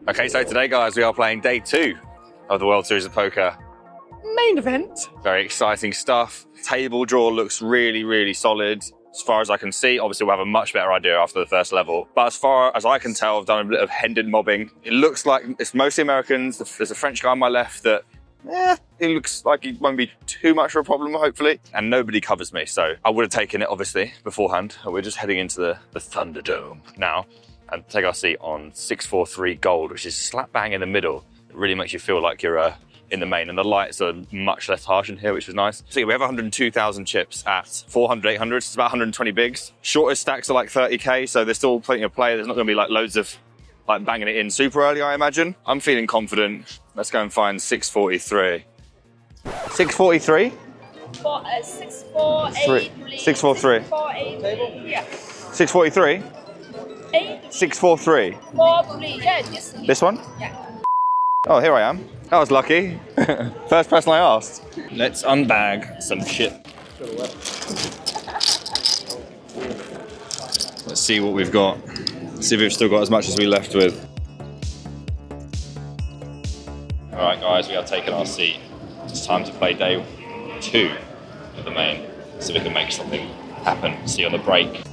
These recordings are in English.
Okay, so today, guys, we are playing day 2 of the World Series of Poker main event. Very exciting stuff. Table draw looks really, really solid. As far as I can see, obviously we'll have a much better idea after the first level. But as far as I can tell, I've done a bit of Hendon mobbing. It looks like it's mostly Americans. There's a French guy on my left that, it looks like it won't be too much of a problem, hopefully. And nobody covers me, so I would have taken it, obviously, beforehand. We're just heading into the Thunderdome now and take our seat on 643 gold, which is slap bang in the middle. It really makes you feel like you're in the main, and the lights are much less harsh in here, which is nice. So yeah, we have 102,000 chips at 400, 800. It's about 120 bigs. Shortest stacks are like 30k, so there's still plenty of play. There's not going to be like loads of like banging it in super early, I imagine. I'm feeling confident. Let's go and find 643. 643? 643. 643. Yeah. 643? 643. Yeah, This one? Yeah. Oh, here I am. That was lucky. First person I asked. Let's unbag some shit. Let's see what we've got. See if we've still got as much as we left with. All right, guys, we are taking our seat. It's time to play day 2 of the main. See if we can make something happen. See you on the break.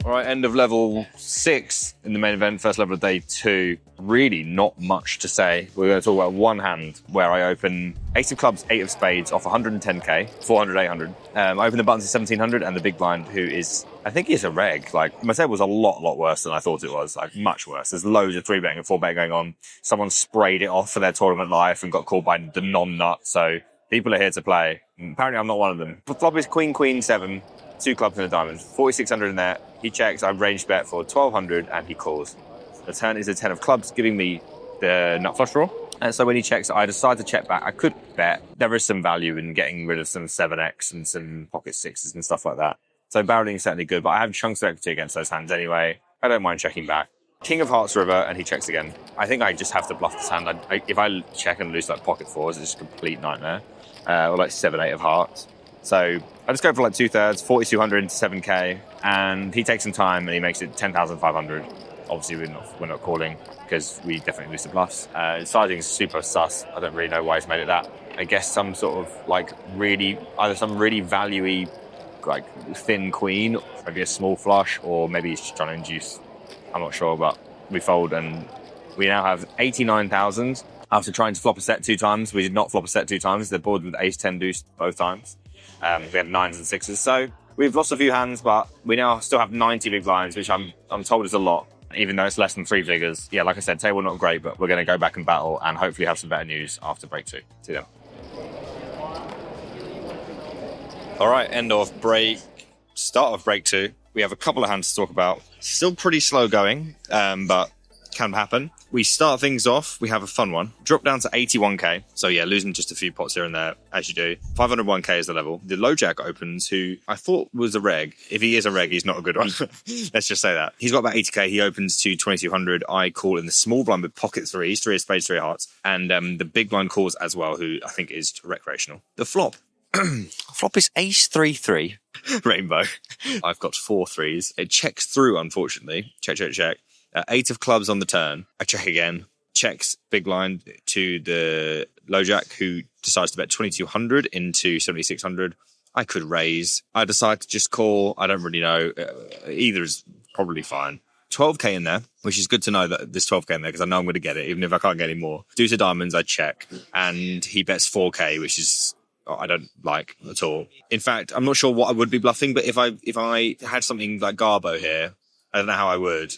All right, end of level 6 in the main event, first level of day 2. Really not much to say. We're going to talk about one hand where I open Ace of Clubs, 8 of Spades off 110k, 400, 800. I open the buttons at 1700 and the big blind, who is, I think he's a reg. Like, my table was a lot worse than I thought it was, like much worse. There's loads of 3-betting and 4-betting going on. Someone sprayed it off for their tournament life and got called by the non-nut, so people are here to play. Apparently I'm not one of them. The flop is Queen, Queen, 7, 2 clubs and a diamond, 4,600 in there. He checks, I range bet for 1,200 and he calls. The turn is a 10 of clubs, giving me the nut flush draw. And so when he checks, I decide to check back. I could bet. There is some value in getting rid of some 7x and some pocket 6s and stuff like that. So barreling is certainly good, but I have chunks of equity against those hands anyway. I don't mind checking back. King of Hearts river, and he checks again. I think I just have to bluff this hand. If I check and lose like pocket 4s, it's just a complete nightmare. Or like 7, 8 of hearts. So I just go for like 2/3, 4,200 into 7k, and he takes some time and he makes it 10,500. Obviously, we're not calling because we definitely lose the bluffs. Sizing is super sus. I don't really know why he's made it that. I guess some sort of like either some really value-y, like thin queen, maybe a small flush, or maybe he's just trying to induce. I'm not sure, but we fold and we now have 89,000. After trying to flop a set 2 times, we did not flop a set 2 times. They're boarded with ace 10 deuce both times. We had 9s and 6s, so we've lost a few hands, but we now still have 90 big blinds, which I'm told is a lot, even though it's less than 3 figures. Yeah, like I said, table not great, but we're going to go back and battle and hopefully have some better news after break 2. See them. All right, end of break, start of break 2. We have a couple of hands to talk about. Still pretty slow going, but can happen. We start things off, we have a fun one. Drop down to 81k. So yeah, losing just a few pots here and there, as you do. 501k is the level. The low jack opens, who I thought was a reg. If he is a reg, he's not a good one. Let's just say that. He's got about 80k. He opens to 2200. I call in the small blind with pocket 3s, 3 of spades, 3 of hearts. And the big blind calls as well, who I think is recreational. The flop. Flop is ace 3-3. Rainbow. I've got 4 3s. It checks through, unfortunately. Check, check, check. 8 of clubs on the turn. I check again. Checks big blind to the low jack, who decides to bet 2,200 into 7,600. I could raise. I decide to just call. I don't really know. Either is probably fine. 12k in there, which is good to know that there's 12k in there because I know I'm going to get it, even if I can't get any more. Deuce of diamonds, I check. And he bets 4k, which is I don't like at all. In fact, I'm not sure what I would be bluffing, but if I had something like Garbo here, I don't know how I would.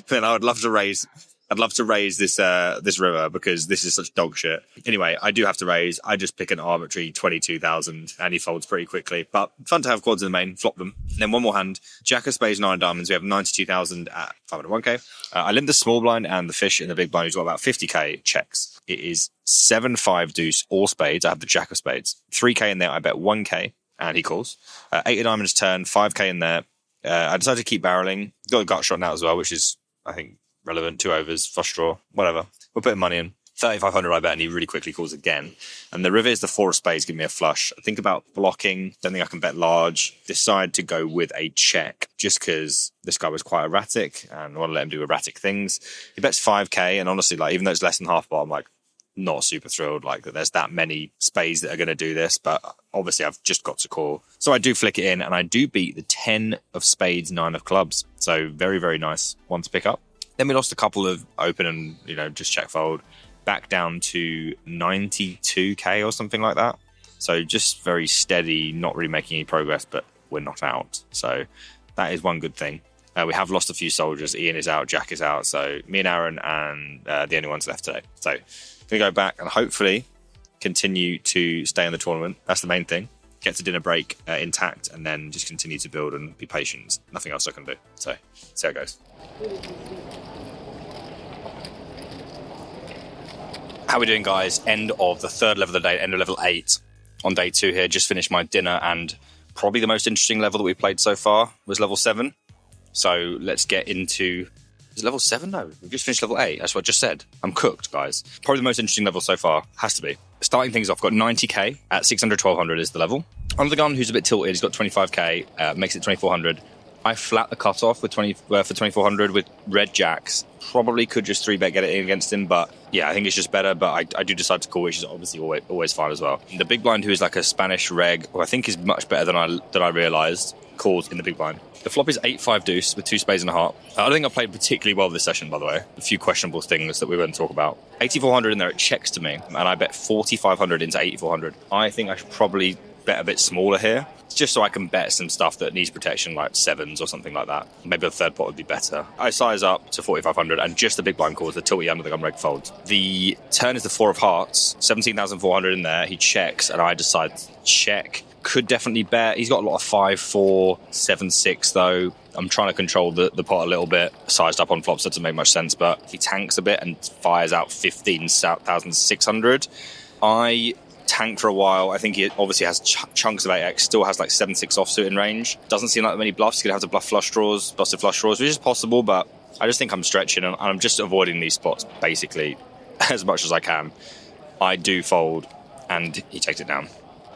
Then I would love to raise. I'd love to raise this river because this is such dog shit. Anyway, I do have to raise. I just pick an arbitrary 22,000 and he folds pretty quickly. But fun to have quads in the main, flop them. And then one more hand. Jack of spades, 9 diamonds. We have 92,000 at 501k. I limp the small blind and the fish in the big blind, who's got about 50k, checks. It is 7-5 deuce, all spades. I have the jack of spades. 3k in there, I bet 1k and he calls. 8 of diamonds turn, 5k in there. I decided to keep barreling. Got a gut shot now as well, which is, I think, relevant. 2 overs, flush draw, whatever. We're putting money in. 3,500 I bet, and he really quickly calls again. And the river is the 4 of spades, give me a flush. I think about blocking, don't think I can bet large. Decide to go with a check, just because this guy was quite erratic, and I want to let him do erratic things. He bets 5k, and honestly, like, even though it's less than half pot, I'm like, not super thrilled, like, that there's that many spades that are going to do this, but obviously I've just got to call. So I do flick it in, and I do beat the 10 of spades, 9 of clubs. So very, very nice one to pick up. Then we lost a couple of open and, just check fold. Back down to 92k or something like that. So just very steady, not really making any progress, but we're not out. So that is one good thing. We have lost a few soldiers. Ian is out, Jack is out. So me and Aaron and the only ones left today. So I'm going to go back and hopefully continue to stay in the tournament. That's the main thing. Get to dinner break intact, and then just continue to build and be patient. Nothing else I can do. So see how it goes. How are we doing, guys? End of the third level of the day, end of level 8 on day 2 here. Just finished my dinner, and probably the most interesting level that we played so far was level 7. So let's get into... Is it level 7? No, we've just finished level 8. That's what I just said. I'm cooked, guys. Probably the most interesting level so far. Has to be. Starting things off, got 90k at 600, 1200 is the level. Under the gun, who's a bit tilted, he's got 25k, makes it 2400. I flat the cutoff with for 2400 with red jacks. Probably could just 3-bet get it in against him, but yeah, I think it's just better. But I do decide to call, which is obviously always fine as well. The big blind, who is like a Spanish reg, who I think is much better than I realised, calls in the big blind. The flop is 8-5 deuce with 2 spades and a heart. I don't think I played particularly well this session, by the way. A few questionable things that we won't talk about. 8,400 in there, it checks to me, and I bet 4,500 into 8,400. I think I should probably bet a bit smaller here, just so I can bet some stuff that needs protection, like 7s or something like that. Maybe a third pot would be better. I size up to 4,500, and just the big blind calls, the tilty under the gun reg folds. The turn is the 4 of hearts, 17,400 in there. He checks, and I decide to check. Could definitely bet. He's got a lot of 5-4, 7-6 though. I'm trying to control the pot a little bit. Sized up on flops doesn't make much sense, but he tanks a bit and fires out 15,600. I tank for a while. I think he obviously has chunks of 8x, still has like 7-6 offsuit in range. Doesn't seem like that many bluffs. He's going to have to bluff flush draws, busted flush draws, which is possible, but I just think I'm stretching, and I'm just avoiding these spots basically as much as I can. I do fold, and he takes it down.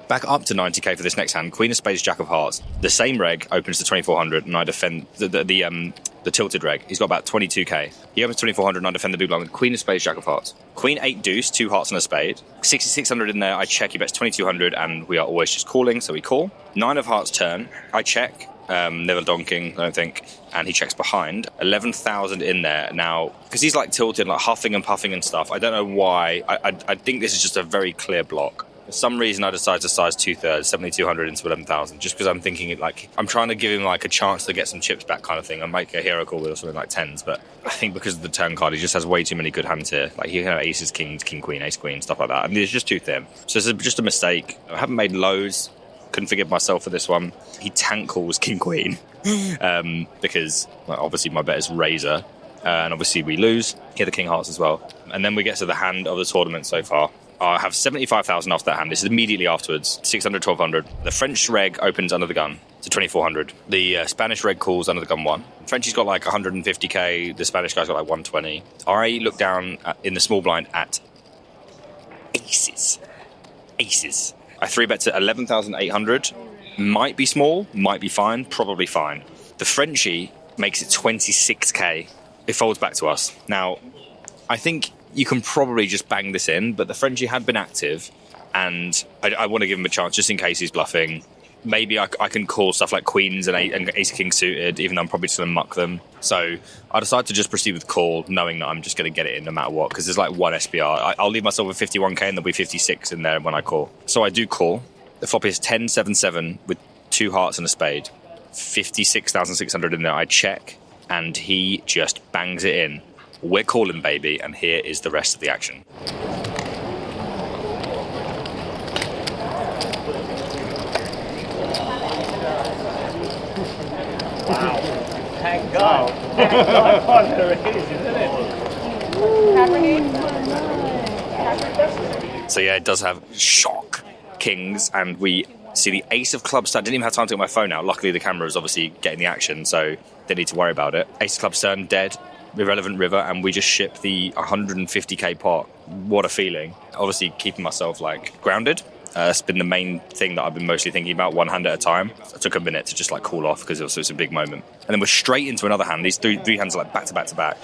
Back up to 90k for this next hand. Queen of spades, jack of hearts. The same reg opens to 2400, and I defend the tilted reg. He's got about 22k. He opens 2400, and I defend the big blind with queen of spades, jack of hearts. Queen 8 deuce, 2 hearts and a spade. 6600 in there. I check. He bets 2200, and we are always just calling, so we call. 9 of hearts turn. I check. Never donking, I don't think. And he checks behind. 11,000 in there. Now, because he's like tilted, like huffing and puffing and stuff, I don't know why. I think this is just a very clear block. For some reason, I decided to size 2/3, 7,200 into 11,000, just because I'm thinking I'm trying to give him like a chance to get some chips back kind of thing. I make a hero call with or something like 10s, but I think because of the turn card, he just has way too many good hands here. Like he can have aces, kings, king, queen, ace, queen, stuff like that. I mean, it's just too thin. So it's just a mistake. I haven't made loads. Couldn't forgive myself for this one. He tank calls king, queen, because obviously my bet is razor. And obviously we lose. Here the king hearts as well. And then we get to the hand of the tournament so far. I have 75,000 after that hand. This is immediately afterwards. 600, 1200. The French reg opens under the gun to 2,400. The Spanish reg calls under the gun 1. Frenchie's got like 150k. The Spanish guy's got like 120. I look down in the small blind at aces. Aces. I 3-bet to 11,800. Might be small, might be fine, probably fine. The Frenchie makes it 26k. It folds back to us. Now, I think you can probably just bang this in, but the Frenchie had been active, and I want to give him a chance just in case he's bluffing. Maybe I can call stuff like queens and ace king suited, even though I'm probably just going to muck them. So I decided to just proceed with call, knowing that I'm just going to get it in no matter what, because there's like one SPR. I'll leave myself with 51k, and there'll be 56 in there when I call. So I do call. The flop is 10-7-7 with 2 hearts and a spade. 56,600 in there. I check, and he just bangs it in. We're calling, baby, and here is the rest of the action. Wow. Thank God. Thank God for the race, isn't it? So yeah, it does have shock kings, and we see the ace of clubs. I didn't even have time to get my phone out. Luckily, the camera is obviously getting the action, so didn't need to worry about it. Ace of clubs turn, dead. irrelevant river, and we just ship the 150k pot. What a feeling. Obviously keeping myself like grounded. That's been the main thing that I've been mostly thinking about, one hand at a time. It took a minute to just like cool off because it's a big moment. And then we're straight into another hand. These three hands are like back to back to back.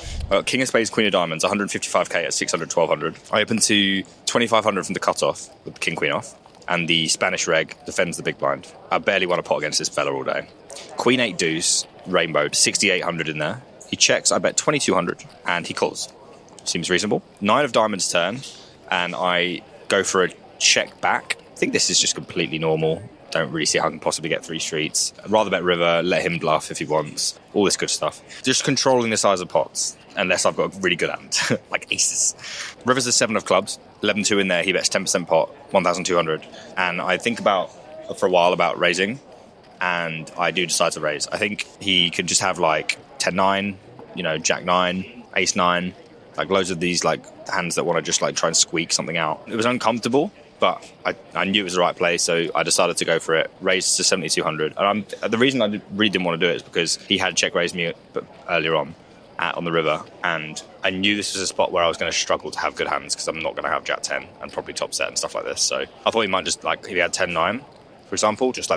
King of Spades, Queen of Diamonds, 155k at 600, 1200. I open to 2500 from the cutoff with the King Queen off. And the Spanish reg defends the big blind. I barely won a pot against this fella all day. Queen 8 deuce, rainbowed, 6800 in there. He checks, I bet 2200, and he calls. Seems reasonable. 9 of diamonds turn, and I go for a check back. I think this is just completely normal. Don't really see how I can possibly get 3 streets. I'd rather bet river, let him bluff if he wants. All this good stuff. Just controlling the size of pots, unless I've got a really good hand, like aces. River's a 7 of clubs, 11-2 in there. He bets 10% pot, 1,200. And I think for a while about raising, and I do decide to raise. I think he could just have like 10-9, Jack-9, Ace-9, like loads of these like hands that want to just like try and squeak something out. It was uncomfortable, but I knew it was the right play, so I decided to go for it. Raised to 7,200. And the reason I really didn't want to do it is because he had check raised me earlier on the river, and I knew this was a spot where I was going to struggle to have good hands because I'm not going to have Jack-10 and probably top set and stuff like this. So I thought he might just like, if he had 10-9, for example, just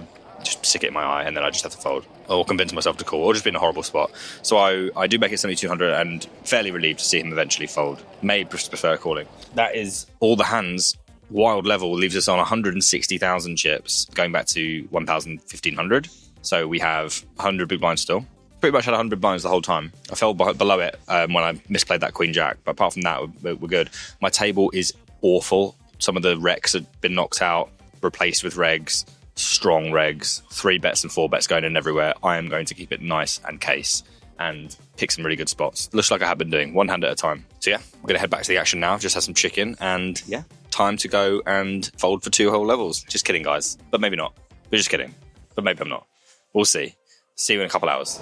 stick it in my eye and then I just have to fold or convince myself to call or just be in a horrible spot. So I do make it 7,200 and fairly relieved to see him eventually fold. May prefer calling. That is all the hands. Wild level leaves us on 160,000 chips, going back to 1,500. So we have 100 big blinds still. Pretty much had 100 blinds the whole time. I fell below it when I misplayed that Queen Jack, but apart from that, we're good. My table is awful. Some of the recs have been knocked out, replaced with regs. Strong regs, 3 bets and 4 bets going in everywhere. I am going to keep it nice and case and pick some really good spots. Looks like I have been doing, one hand at a time. So yeah, I'm going to head back to the action now. Just had some chicken and yeah, time to go and fold for 2 whole levels. Just kidding, guys. But maybe not. We're just kidding. But maybe I'm not. We'll see. See you in a couple hours.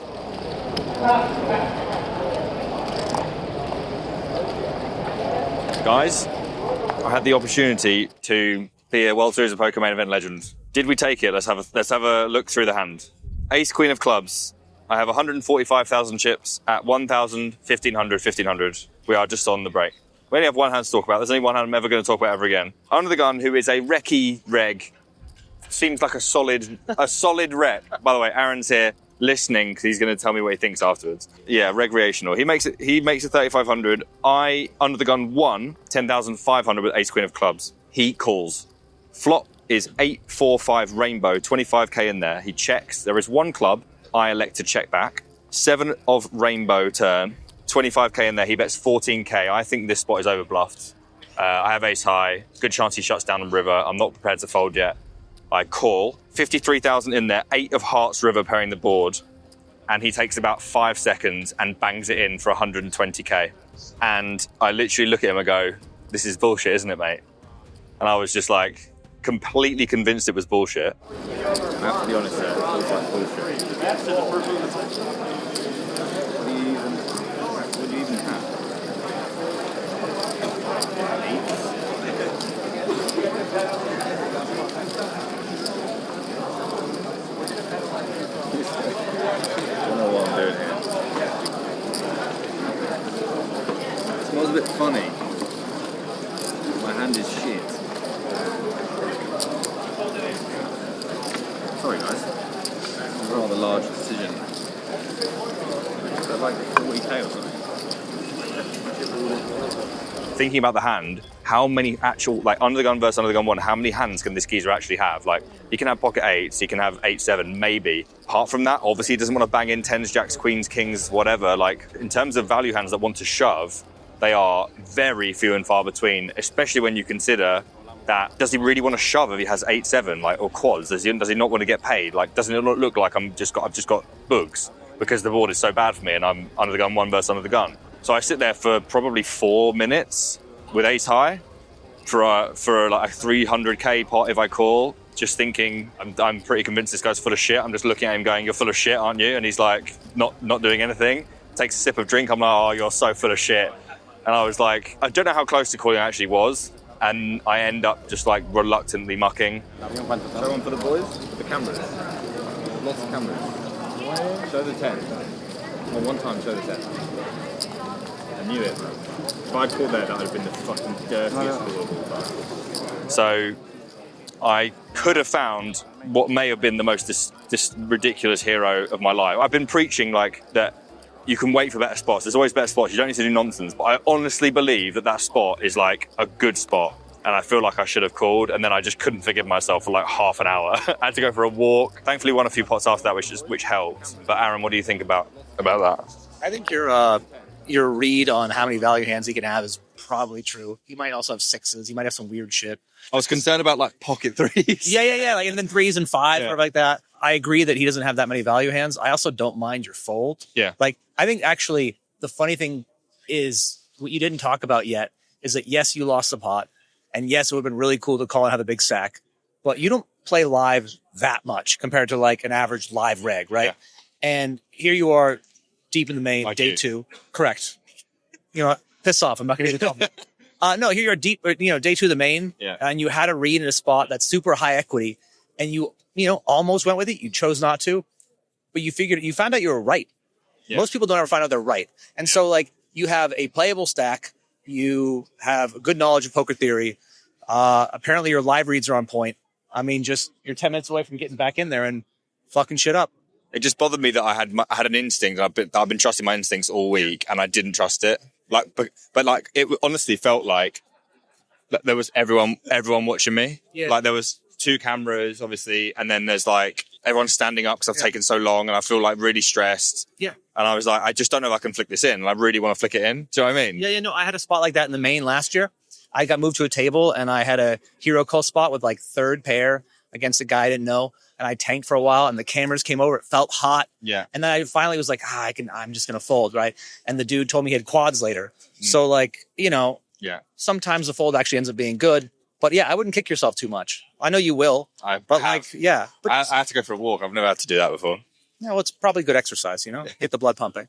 Guys, I had the opportunity to be a World Series of Poker main event legend. Did we take it? Let's have a look through the hand. Ace, Queen of Clubs. I have 145,000 chips at 1,000, 1,500, 1,500. We are just on the break. We only have one hand to talk about. There's only one hand I'm ever going to talk about ever again. Under the gun, who is a recce reg. Seems like a solid rec. By the way, Aaron's here listening because he's going to tell me what he thinks afterwards. Yeah, recreational. He makes it 3,500. I, under the gun, won 10,500 with Ace, Queen of Clubs. He calls. Flop is 8-4-5 rainbow, 25k in there. He checks. There is 1 club. I elect to check back. 7 of rainbow turn, 25k in there. He bets 14k. I think this spot is over bluffed. I have ace high. Good chance he shuts down the river. I'm not prepared to fold yet. I call. 53,000 in there. 8 of hearts river pairing the board. And he takes about 5 seconds and bangs it in for 120k. And I literally look at him and go, this is bullshit, isn't it, mate? And I was just like, completely convinced it was bullshit. I have to be honest there, it feels like bullshit. What do you even have? I don't know what I'm doing here. It smells a bit funny. My hand is shit. Sorry guys, it's a rather large decision. Is that like 40k or something? Thinking about the hand, how many actual, like under the gun versus under the gun 1, how many hands can this geezer actually have? Like, he can have pocket 8s, he can have 8-7, maybe. Apart from that, obviously he doesn't want to bang in 10s, jacks, queens, kings, whatever. Like, in terms of value hands that want to shove, they are very few and far between, especially when you consider that, does he really want to shove if he has 8-7, like, or quads? Does he not want to get paid? Like, doesn't it look like I've just got boogs because the board is so bad for me and I'm under the gun 1 versus under the gun? So I sit there for probably 4 minutes with ace high for like a 300k pot if I call, just thinking, I'm pretty convinced this guy's full of shit. I'm just looking at him going, you're full of shit, aren't you? And he's like, not doing anything. Takes a sip of drink. I'm like, oh, you're so full of shit. And I was like, I don't know how close to calling I actually was. And I end up just like reluctantly mucking. Show one for the boys, the cameras. Lots of cameras. Show the 10. Well, one time, show the 10. knew it, man. If I called there, that would have been the fucking dirtiest call of all time. So I could have found what may have been the most this ridiculous hero of my life. I've been preaching like that you can wait for better spots. There's always better spots. You don't need to do nonsense. But I honestly believe that spot is like a good spot. And I feel like I should have called, and then I just couldn't forgive myself for like half an hour. I had to go for a walk. Thankfully, won a few pots after that, which helped. But Aaron, what do you think about that? I think your read on how many value hands he can have is probably true. He might also have sixes. He might have some weird shit. I was concerned about like pocket threes. Yeah. Like, and then threes and fives, or like that. I agree that he doesn't have that many value hands. I also don't mind your fold. Yeah. Like, I think actually the funny thing is what you didn't talk about yet is that yes, you lost the pot. And yes, it would have been really cool to call and have a big sack, but you don't play live that much compared to like an average live reg, right? Yeah. And here you are deep in the main, like day two. Correct. You know what? Piss off. I'm not going to do it. No, here you're deep, day two of the main. Yeah. And you had a read in a spot that's super high equity and you almost went with it. You chose not to, but you found out you were right. Yeah. Most people don't ever find out they're right. And so like you have a playable stack. You have a good knowledge of poker theory. Apparently your live reads are on point. I mean, just you're 10 minutes away from getting back in there and fucking shit up. It just bothered me that I had an instinct. I've been trusting my instincts all week, and I didn't trust it. Like, but like it honestly felt like there was everyone watching me. Yeah. Like there was 2 cameras, obviously, and then there's like everyone's standing up because I've taken so long, and I feel like really stressed. Yeah. And I was like, I just don't know if I can flick this in. And I really want to flick it in. Do you know what I mean? Yeah. No, I had a spot like that in the main last year. I got moved to a table and I had a hero call spot with like third pair against a guy I didn't know. And I tanked for a while and the cameras came over. It felt hot. Yeah. And then I finally was like, I'm just going to fold. Right. And the dude told me he had quads later. So like, sometimes the fold actually ends up being good, but yeah, I wouldn't kick yourself too much. I know you will, but I have to go for a walk. I've never had to do that before. Yeah, well, it's probably good exercise, get the blood pumping.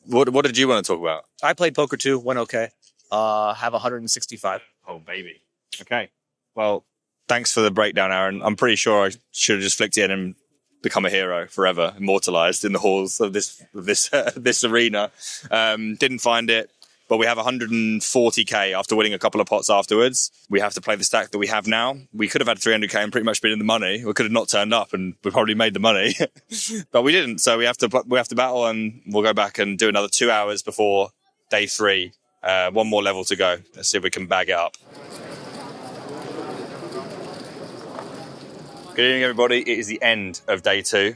What did you want to talk about? I played poker too, went okay. Have 165. Oh, baby. Okay. Well, thanks for the breakdown, Aaron. I'm pretty sure I should have just flicked it in and become a hero forever, immortalized in the halls of this arena. Didn't find it, but we have 140k after winning a couple of pots afterwards. We have to play the stack that we have now. We could have had 300k and pretty much been in the money. We could have not turned up and we probably made the money, but we didn't. So we have to battle, and we'll go back and do another 2 hours before day 3. One more level to go. Let's see if we can bag it up. Good evening, everybody. It is the end of day 2,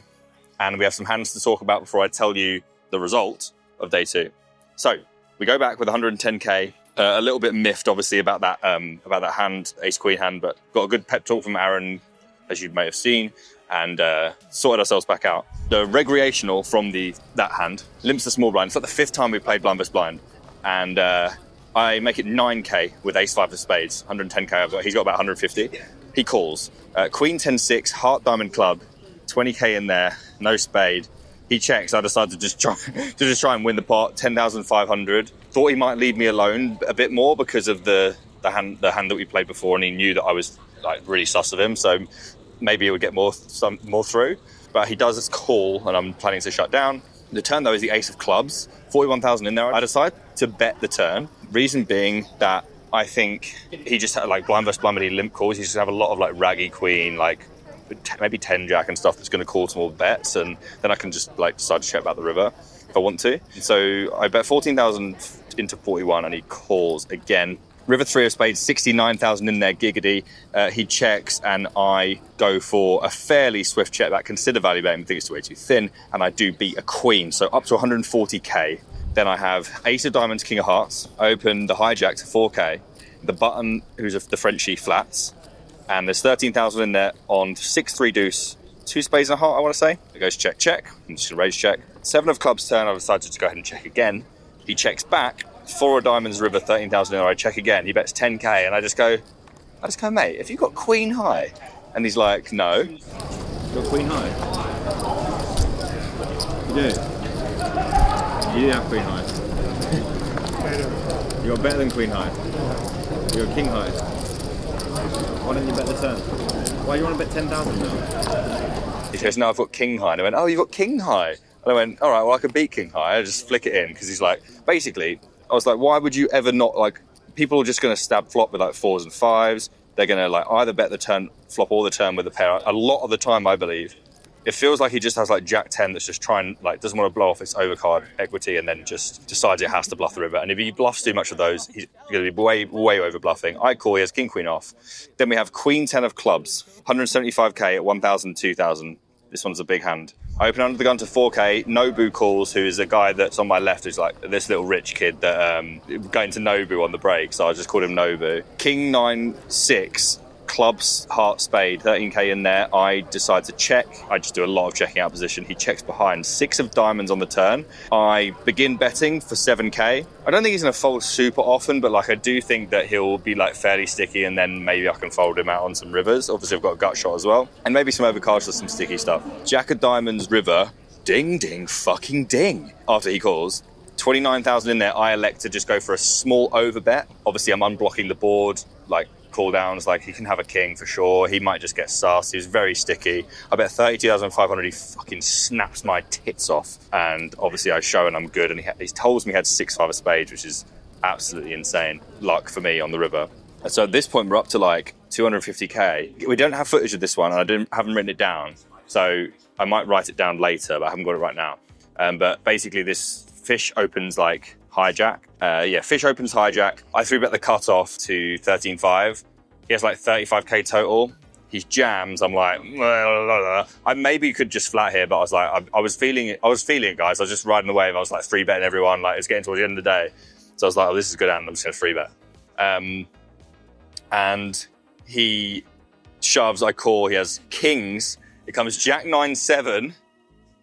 and we have some hands to talk about before I tell you the result of day 2. So we go back with 110k. A little bit miffed, obviously, about that hand, ace queen hand, but got a good pep talk from Aaron, as you may have seen, and sorted ourselves back out. The recreational from that hand limps the small blind. It's like the 5th time we played blind versus blind. And I make it 9k with ace-5 of spades, 110k. He's got about 150. He calls. Queen 10-6, heart diamond club, 20k in there, no spade. He checks. I decide to just try and win the pot, 10,500. Thought he might leave me alone a bit more because of the hand that we played before, and he knew that I was like really sus of him, so maybe he would get more through. But he does his call, and I'm planning to shut down. The turn, though, is the ace of clubs, 41,000 in there. I decide to bet the turn. Reason being that I think he just had like blind versus blind, but he limp calls. He's just have a lot of like raggy queen, like maybe 10 jack and stuff that's going to call some more bets, and then I can just like decide to check about the river if I want to. So I bet 14,000 into 41, and he calls again. River 3 of spades, 69,000 in there, giggity. He checks, and I go for a fairly swift check back, consider value betting, I think it's way too thin, and I do beat a queen, so up to 140k. Then I have ace of diamonds, king of hearts. I open the hijack to 4k. The button, who's the Frenchie, flats, and there's 13,000 in there on 6-3 deuce, 2 spades and a heart, I want to say. It goes check, check. I'm just going to raise check. 7 of clubs turn, I decided to go ahead and check again. He checks back. 4 of diamonds, river, 13,000 in there. I check again. He bets 10k, and I just go, mate, have you got queen high? And he's like, no. You got queen high? You do? You do have queen high. You got better than queen high. You got king high. Why don't you bet the turn? Why do you want to bet 10,000 now? He goes, no, I've got king high. And I went, oh, you've got king high. And I went, all right, well, I can beat king high. I just flick it in, because he's like, basically, I was like, why would you ever not, like, people are just going to stab flop with like 4s and 5s. They're going to like either bet the turn flop or the turn with a pair. A lot of the time, I believe, it feels like he just has like Jack 10 that's just trying, like, doesn't want to blow off its overcard equity and then just decides it has to bluff the river. And if he bluffs too much of those, he's going to be way over bluffing. I call, he has king queen off. Then we have queen 10 of clubs, 175k at 1,000, 2,000. This one's a big hand. I open under the gun to 4k. Nobu calls, who is a guy that's on my left, who's like this little rich kid that going to Nobu on the break, so I just called him Nobu. King 9, 6, clubs, heart, spade, 13k in there. I decide to check. I just do a lot of checking out position. He checks behind. 6 of diamonds on the turn. I begin betting for 7k. I don't think he's going to fold super often, but like I do think that he'll be like fairly sticky, and then maybe I can fold him out on some rivers. Obviously I've got a gut shot as well, and maybe some overcards for some sticky stuff. Jack of diamonds, river, ding ding fucking ding. After he calls, 29,000 in there. I elect to just go for a small overbet. Obviously I'm unblocking the board, like call downs, like he can have a king for sure. He might just get sus. He's very sticky. I bet 32,500. He fucking snaps my tits off, and obviously I show and I'm good, and he tells me he had 6-5 of spades, which is absolutely insane luck for me on the river. And so at this point we're up to like 250k. We don't have footage of this one, and I haven't written it down, so I might write it down later, but I haven't got it right now. But basically this fish opens like hijack. Fish opens hijack. I 3-bet the cutoff to 13.5. He has like 35k total. He jams. I'm like, I maybe could just flat here, but I was like, I was feeling it, guys. I was just riding the wave. I was like 3-betting everyone. Like it's getting towards the end of the day. So I was like, oh, this is a good hand. I'm just going to 3-bet. And he shoves. I call. He has kings. It comes Jack 9, 7.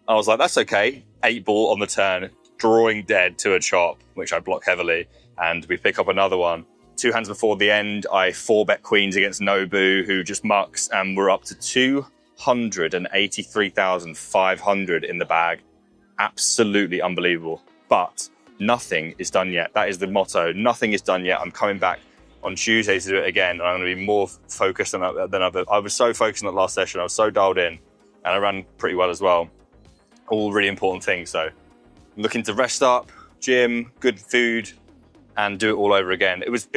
I was like, that's okay. 8 ball on the turn. Drawing dead to a chop, which I block heavily, and we pick up another one. 2 hands before the end, I 4-bet queens against Nobu, who just mucks, and we're up to 283,500 in the bag. Absolutely unbelievable. But nothing is done yet. That is the motto. Nothing is done yet. I'm coming back on Tuesday to do it again, and I'm going to be more focused than other. I was so focused on that last session. I was so dialed in, and I ran pretty well as well. All really important things, so looking to rest up, gym, good food, and do it all over again. It was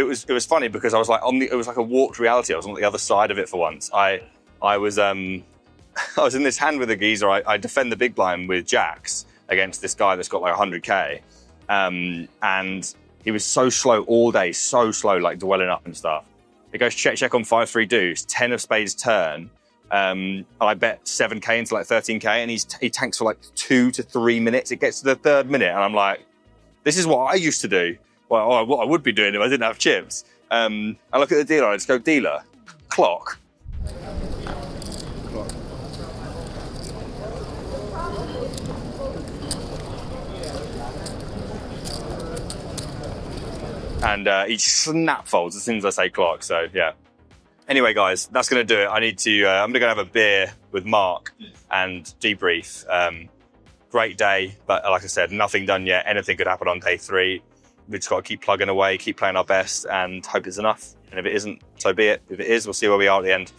funny because I was like it was like a warped reality. I was on the other side of it for once. I was I was in this hand with a geezer. I defend the big blind with jacks against this guy that's got like 100k, and he was so slow all day, so slow, like dwelling up and stuff. It goes check on 5-3 deuce, 10 of spades turn. I bet 7k into like 13k, and he tanks for like 2 to 3 minutes. It gets to the 3rd minute, and I'm like, this is what I used to do. Well, what I would be doing if I didn't have chips. I look at the dealer, I just go, dealer, clock. And he snap folds as soon as I say clock, so yeah. Anyway, guys, that's going to do it. I'm going to go have a beer with Mark and debrief. Great day, but like I said, nothing done yet. Anything could happen on day 3. We've just got to keep plugging away, keep playing our best, and hope it's enough. And if it isn't, so be it. If it is, we'll see where we are at the end.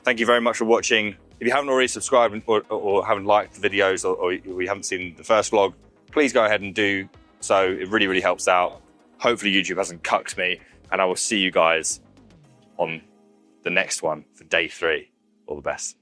Thank you very much for watching. If you haven't already subscribed or haven't liked the videos, or you haven't seen the first vlog, please go ahead and do so. It really, really helps out. Hopefully YouTube hasn't cucked me, and I will see you guys on the next one for day 3. All the best.